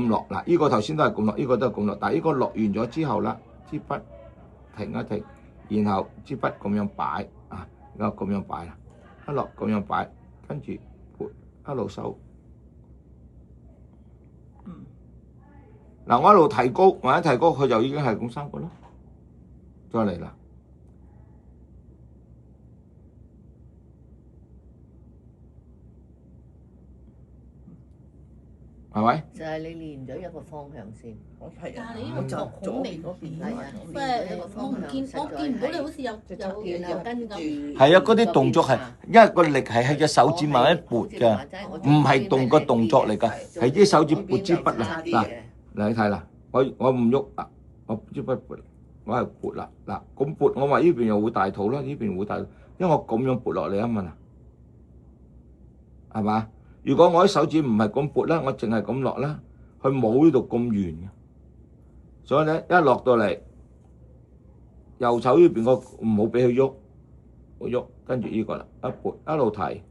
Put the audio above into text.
咁落嗱，呢個頭先都係咁落，呢個都係咁落，但係呢個落完咗之後啦，支筆停一停，然後支筆咁樣擺啊，而家咁樣擺啦，一落咁樣擺，跟住撥一路收。嗱，我一路提高，或者提高，佢就已經係咁三個啦。再嚟啦，係咪？就係你練咗一個方向先。係啊，但係你呢個就好微嗰邊係啊，即係我唔見到你好似有跟住。係啊，嗰啲動作係，因為個力係喺隻手指慢慢撥㗎，唔係個動作嚟㗎，係啲手指撥支筆啊。嗱，你睇啦，我唔喐啊，我支筆撥，我係撥啦。嗱，咁撥，我話呢邊又會大肚啦，呢邊會大肚，因為我咁樣撥落嚟啊嘛，係嘛？如果我啲手指唔係咁撥啦，我淨係咁落啦，佢冇呢度咁圓嘅，所以咧一落到嚟，右手呢邊個唔好俾佢喐，我喐，跟住呢個啦，一撥一路提。